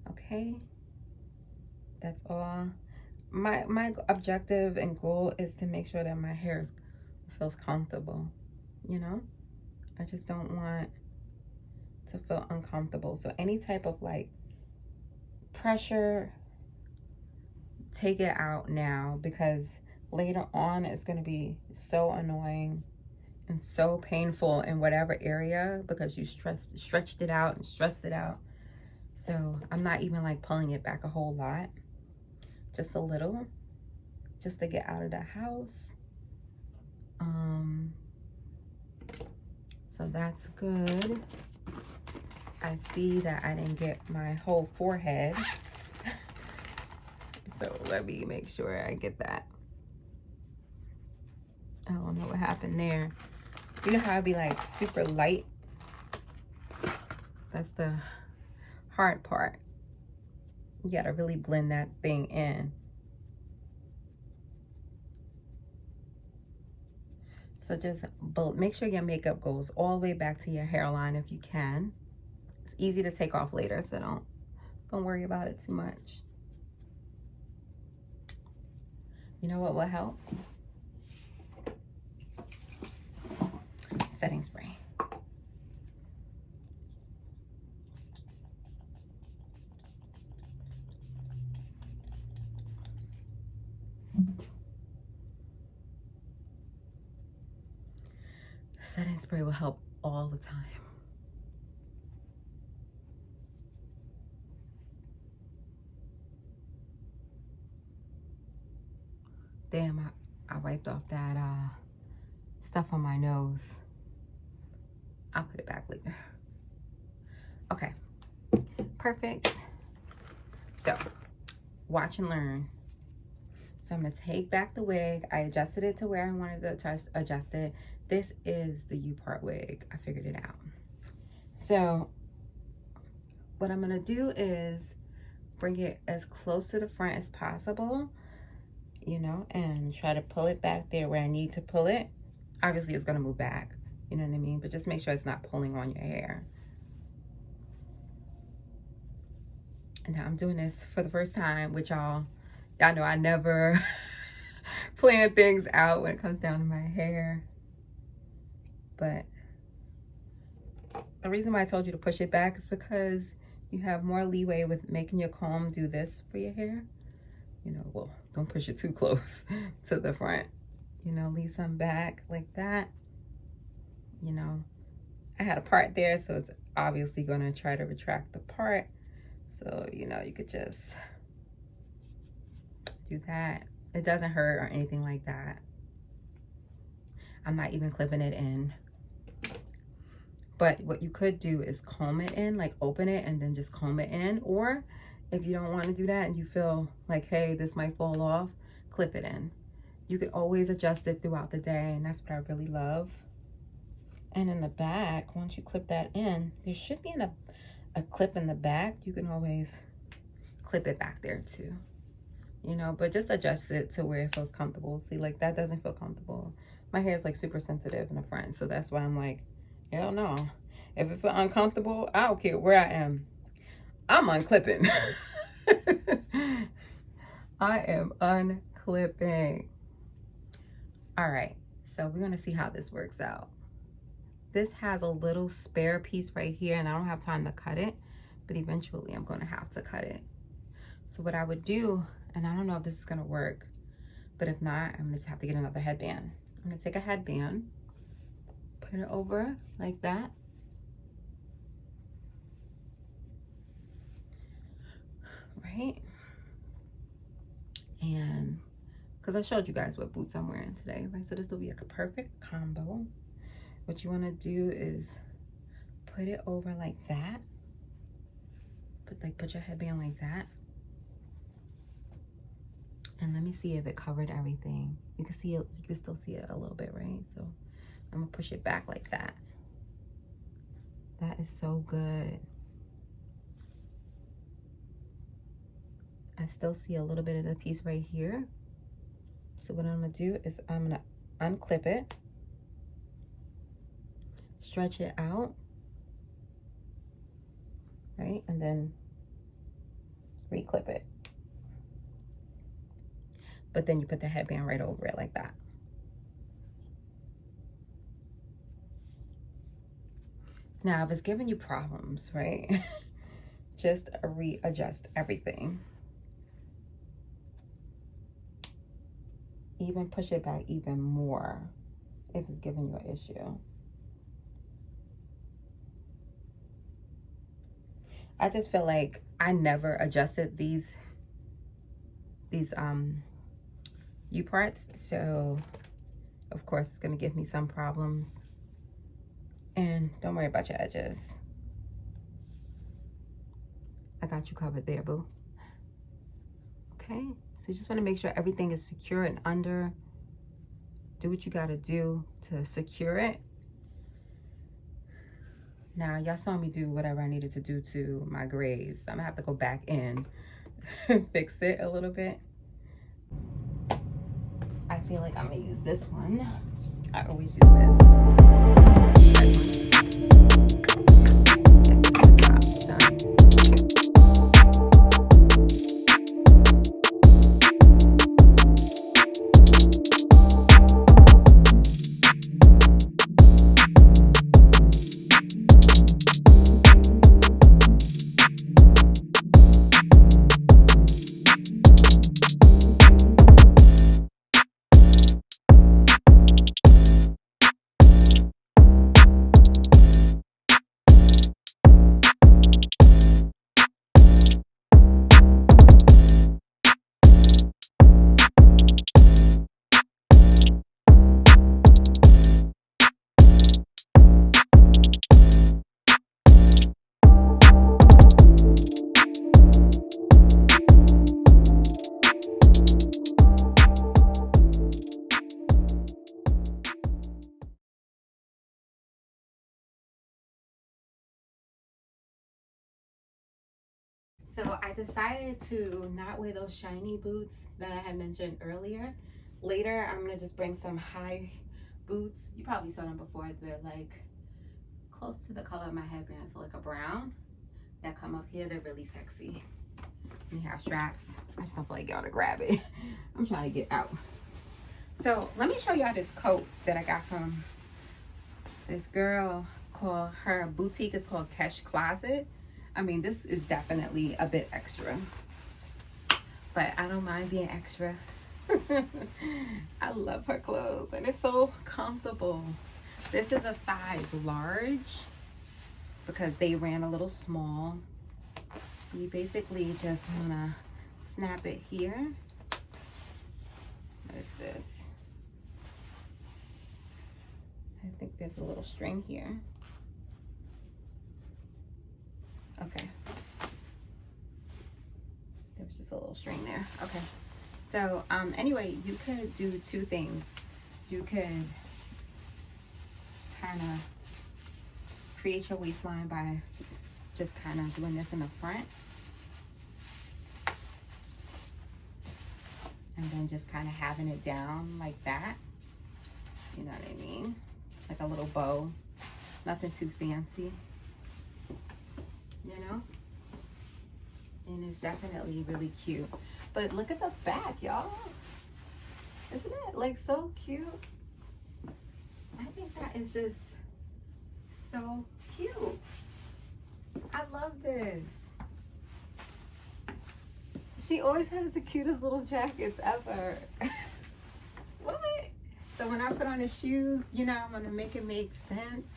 Okay. That's all. My objective and goal is to make sure that my hair feels comfortable, you know? I just don't want to feel uncomfortable. So any type of like pressure, take it out now, because later on it's going to be so annoying and so painful in whatever area because you stretched it out and stressed it out. So I'm not even like pulling it back a whole lot, just a little, just to get out of the house. So that's good. I see that I didn't get my whole forehead. So let me make sure I get that. I don't know what happened there. You know how I'd be like super light? That's the hard part. You gotta really blend that thing in. So just make sure your makeup goes all the way back to your hairline if you can. It's easy to take off later, so don't worry about it too much. You know what will help? Setting spray. Setting spray will help all the time. Damn, I wiped off that stuff on my nose. I'll put it back later. Okay, perfect. So, watch and learn. So I'm gonna take back the wig. I adjusted it to where I wanted to adjust it. This is the U-part wig. I figured it out. So what I'm gonna do is bring it as close to the front as possible, you know, and try to pull it back there where I need to pull it. Obviously it's gonna move back, you know what I mean? But just make sure it's not pulling on your hair. And now I'm doing this for the first time with y'all. Y'all know I never plan things out when it comes down to my hair. But the reason why I told you to push it back is because you have more leeway with making your comb do this for your hair. You know, well, don't push it too close to the front. You know, leave some back like that. You know, I had a part there, so it's obviously gonna try to retract the part. So, you know, you could just do that. It doesn't hurt or anything like that. I'm not even clipping it in. But what you could do is comb it in, like open it and then just comb it in. Or if you don't want to do that and you feel like, hey, this might fall off, clip it in. You can always adjust it throughout the day, and that's what I really love. And in the back, once you clip that in, there should be a clip in the back. You can always clip it back there too, you know, but just adjust it to where it feels comfortable. See, like that doesn't feel comfortable. My hair is like super sensitive in the front, so that's why I'm like, hell no. If it feels uncomfortable, I don't care where I am, I'm unclipping. I am unclipping. All right, so we're gonna see how this works out. This has a little spare piece right here, and I don't have time to cut it, but eventually I'm gonna have to cut it. So what I would do, and I don't know if this is gonna work, but if not, I'm gonna just have to get another headband. I'm gonna take a headband, put it over like that. Right? And because I showed you guys what boots I'm wearing today, right? So this will be like a perfect combo. What you want to do is put it over like that. Put your headband like that. And let me see if it covered everything. You can see it, you can still see it a little bit, right? So I'm gonna push it back like that. That is so good. I still see a little bit of the piece right here. So what I'm gonna do is I'm gonna unclip it, stretch it out, right? And then reclip it. But then you put the headband right over it like that. Now, if it's giving you problems, right? Just readjust everything. Even push it back even more if it's giving you an issue. I just feel like I never adjusted these U parts, so of course it's gonna give me some problems. And don't worry about your edges. I got you covered there, boo. Okay, so you just want to make sure everything is secure and under. Do what you got to do to secure it. Now, y'all saw me do whatever I needed to do to my grays. So I'm gonna have to go back in and fix it a little bit. I feel like I'm gonna use this one. I always use this. So I decided to not wear those shiny boots that I had mentioned earlier. Later, I'm gonna just bring some high boots. You probably saw them before. They're like close to the color of my headband, so like a brown, that come up here. They're really sexy. And they have straps. I just don't feel like y'all to grab it. I'm trying to get out. So let me show y'all this coat that I got from this girl. Called her boutique is called Kesh Closet. I mean, this is definitely a bit extra, but I don't mind being extra. I love her clothes and it's so comfortable. This is a size large because they ran a little small. You basically just want to snap it here. What is this? I think there's a little string here. Okay. There was just a little string there. Okay. So, anyway, you could do two things. You could kind of create your waistline by just kind of doing this in the front. And then just kind of having it down like that. You know what I mean? Like a little bow. Nothing too fancy. You know? And it's definitely really cute. But look at the back, y'all. Isn't it like so cute? I think that is just so cute. I love this. She always has the cutest little jackets ever. What? So when I put on the shoes, you know, I'm gonna make it make sense.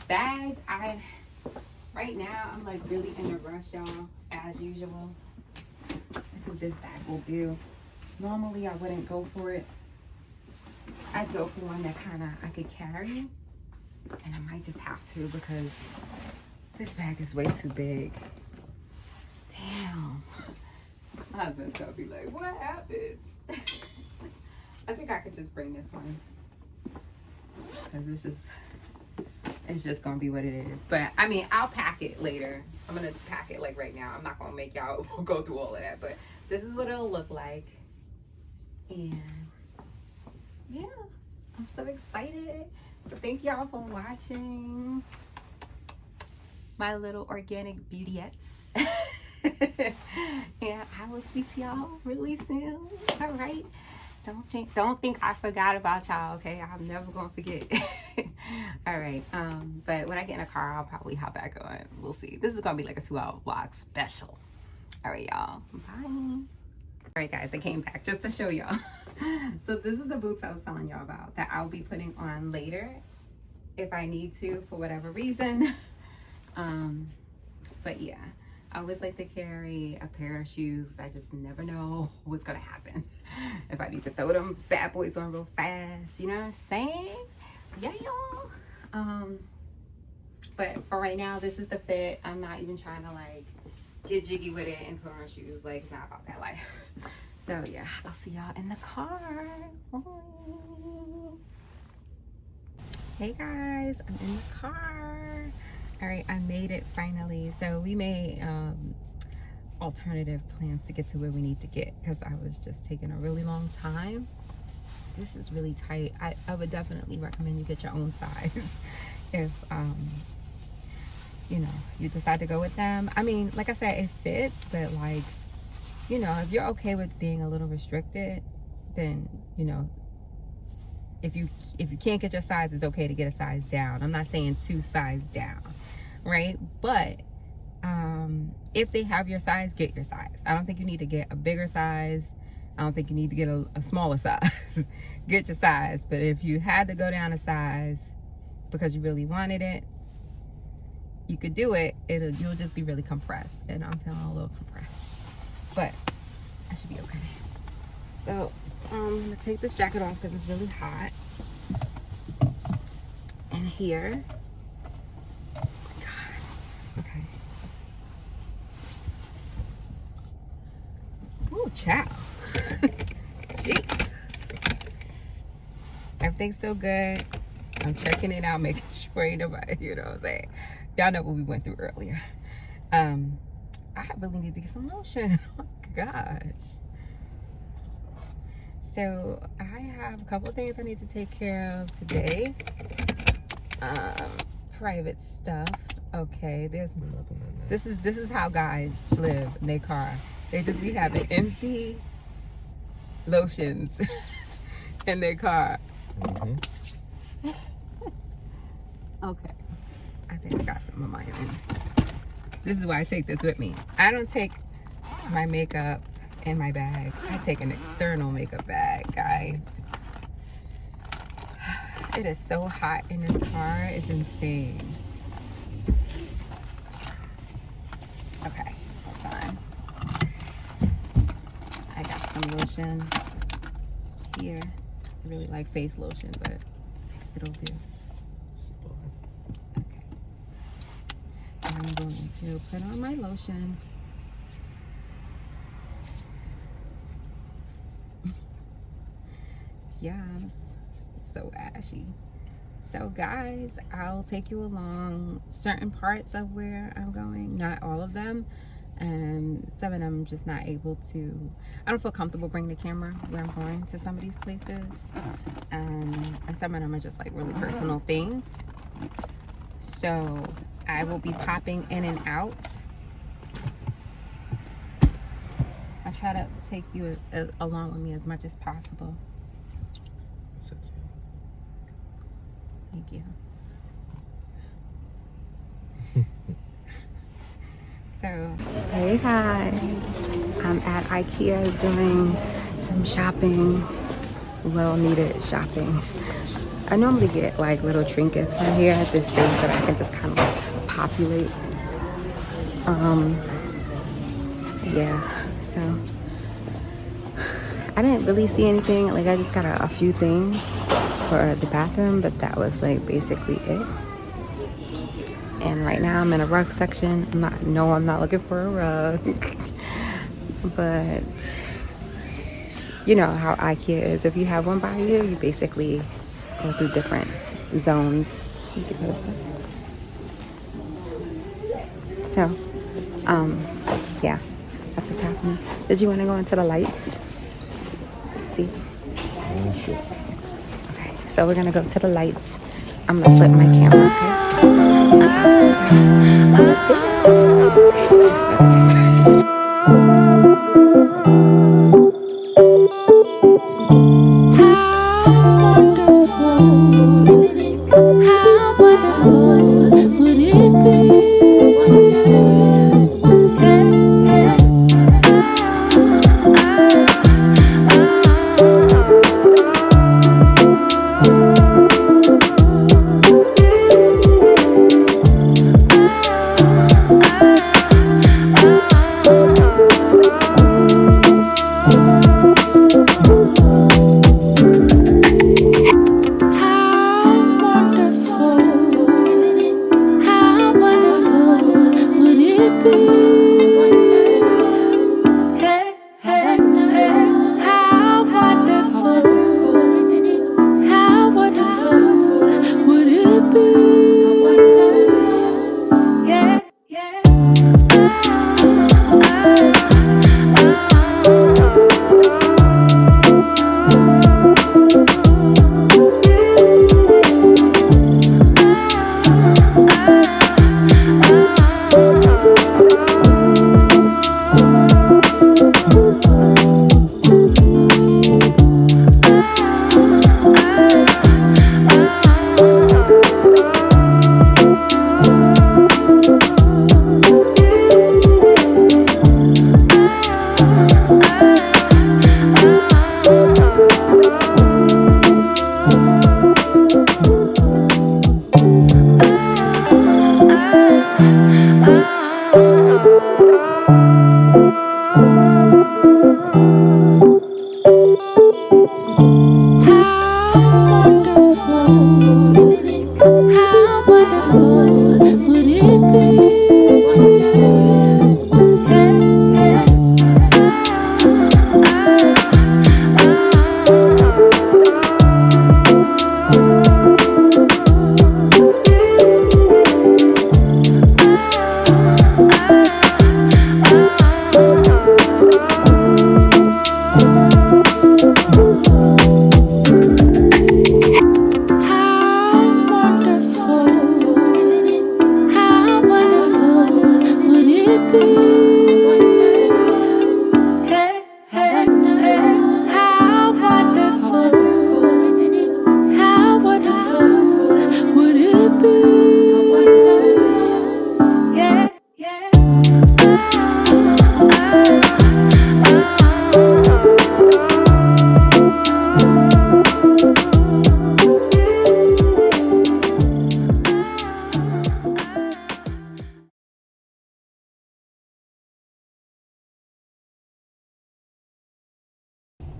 Bag, right now I'm like really in a rush, y'all, as usual. I think this bag will do. Normally I wouldn't go for it. I'd go for one that kind of I could carry, and I might just have to because this bag is way too big. Damn. My husband's gonna be like, what happened? I think I could just bring this one because it's just gonna be what it is. But I mean, I'll pack it later. I'm gonna pack it like right now. I'm not gonna make y'all go through all of that, but this is what it'll look like. And yeah, I'm so excited. So thank y'all for watching my little organic beautyettes. And I will speak to y'all really soon. All right. Don't think I forgot about y'all, okay? I'm never gonna forget. All right. But when I get in a car, I'll probably hop back on. We'll see. This is gonna be like a 2-hour vlog special. All right, y'all. Bye. All right, guys. I came back just to show y'all. So this is the boots I was telling y'all about that I'll be putting on later if I need to for whatever reason. But yeah. I always like to carry a pair of shoes. I just never know what's gonna happen. If I need to throw them bad boys on real fast, you know what I'm saying? Yeah, y'all. But for right now, this is the fit. I'm not even trying to like get jiggy with it and put on shoes. Like, it's not about that life. So yeah, I'll see y'all in the car. Bye. Hey guys, I'm in the car. All right, I made it finally. So we made alternative plans to get to where we need to get because I was just taking a really long time. This is really tight. I would definitely recommend you get your own size if you know, you decide to go with them. I mean, like I said, it fits, but like, you know, if you're okay with being a little restricted, then, you know, if you can't get your size, it's okay to get a size down. I'm not saying 2 sizes down, right? But if they have your size, get your size. I don't think you need to get a bigger size. I don't think you need to get a smaller size. Get your size. But if you had to go down a size because you really wanted it, you could do it. You'll just be really compressed, and I'm feeling a little compressed, but I should be okay. So I'm gonna take this jacket off because it's really hot. And here, oh my God, okay. Ooh, child. Jesus. Everything's still good. I'm checking it out, making sure ain't nobody, you know what I'm saying? Y'all know what we went through earlier. I really need to get some lotion. Oh my gosh. So I have a couple of things I need to take care of today. Private stuff. Okay, this is how guys live in their car. They just be having empty lotions in their car. Mm-hmm. Okay, I think I got some of mine in. This is why I take this with me. I don't take my makeup in my bag. I take an external makeup bag, guys. It is so hot in this car. It's insane. Okay, hold on. I got some lotion here. It's really like face lotion, but it'll do. Okay. I'm going to put on my lotion. Yes, so ashy. So guys, I'll take you along certain parts of where I'm going, not all of them. And some of them I'm just not able to, I don't feel comfortable bringing the camera where I'm going to some of these places. And some of them are just like really personal things. So I will be popping in and out. I try to take you along with me as much as possible. Thank you. So, hey guys, I'm at IKEA doing some shopping, well needed shopping. I normally get like little trinkets from here at this stage that I can just kind of like populate. Yeah, so I didn't really see anything. Like I just got a few things for the bathroom, but that was like basically it. And right now I'm in a rug section. I'm not looking for a rug. But you know how IKEA is. If you have one by you, you basically go through different zones. So, yeah, that's what's happening. Did you want to go into the lights? See? Sure. Okay, so we're gonna go to the lights. I'm gonna flip my camera, okay?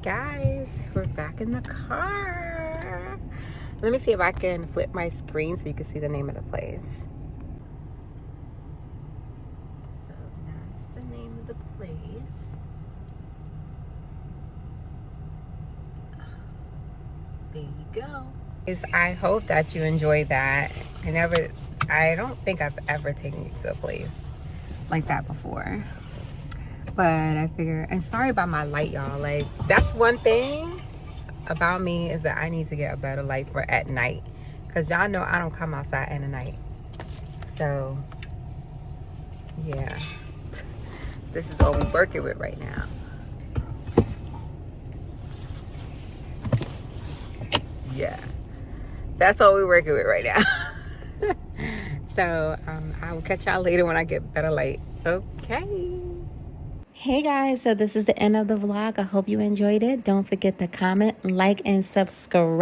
Guys, we're back in the car. Let me see if I can flip my screen so you can see the name of the place. the place. There you go. I hope that you enjoyed that. I don't think I've ever taken you to a place like that before. But I figure, and sorry about my light, y'all. Like, that's one thing about me, is that I need to get a better light for at night. Because y'all know I don't come outside in the night. So, yeah. This is all we're working with right now. Yeah. That's all we're working with right now. So, I will catch y'all later when I get better light. Okay. Hey guys, so this is the end of the vlog. I hope you enjoyed it. Don't forget to comment, like, and subscribe.